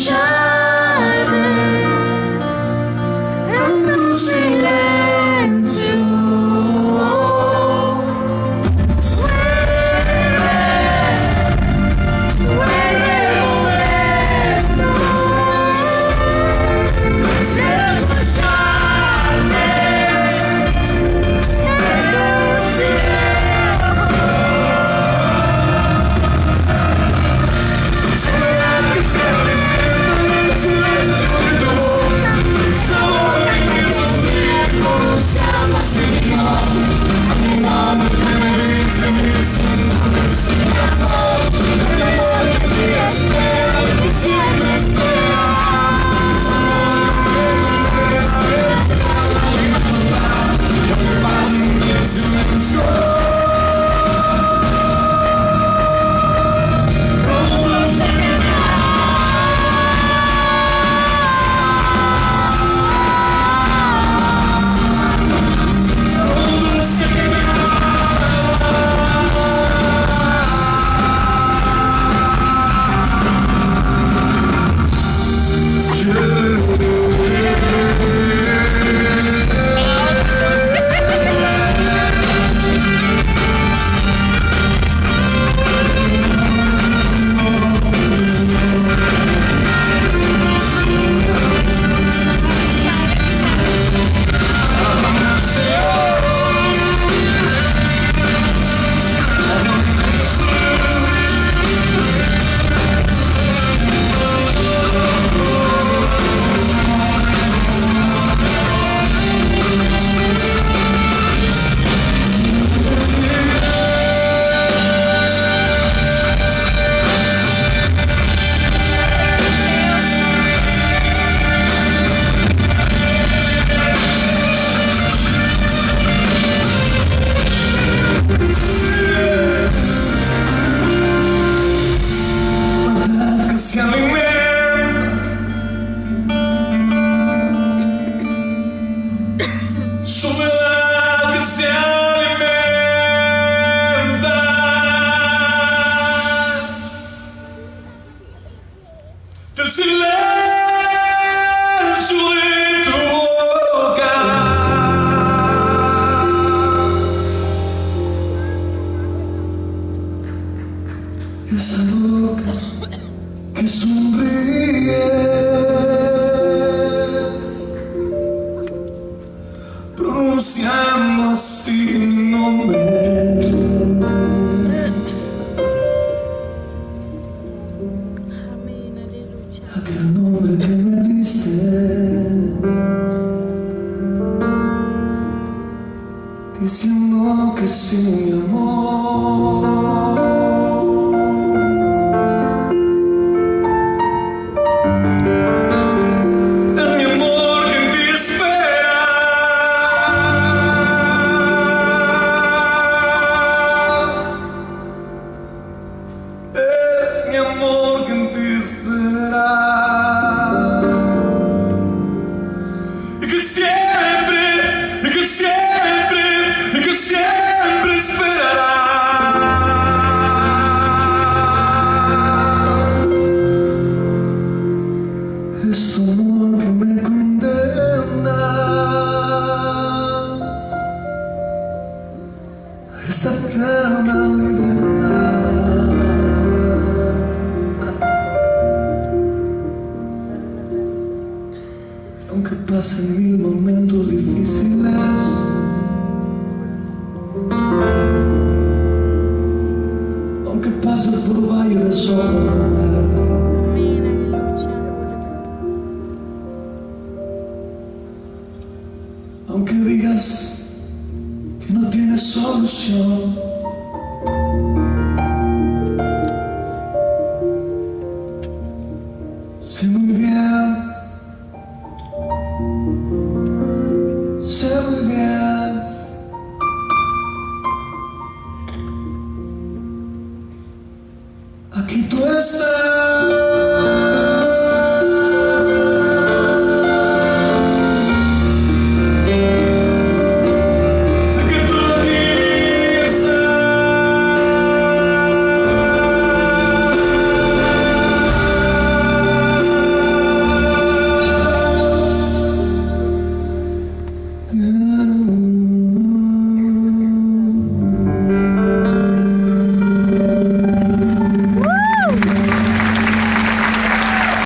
escucharme en tu silencio. Vuelve el momento de escucharme en tu silencio. Soledad que se alimenta del silencio de tu boca, sabor que es un viejo, se llama Señor. A mi nombre que me diste, diciéndome sin amor, el amor que te espera, que siempre espera. Yo me van en el silencio. Se alimenta, soledad que se alimenta del silencio de tu boca. Esa boca que sonríe, pronunciando así mi nombre. Amén, aleluya. Aquel nombre que me diste, diciendo que sin mi amor mi amor que en ti espera, y que siempre, y que siempre, y que siempre esperará. Es tu amor que me condena a esta eterna libertad. Aunque pasen mil momentos difíciles, aunque pases por valle de sombra, Amén, aleluya. aunque digas que no tienes solución, sé muy bien, sé muy bien, aquí tú estás.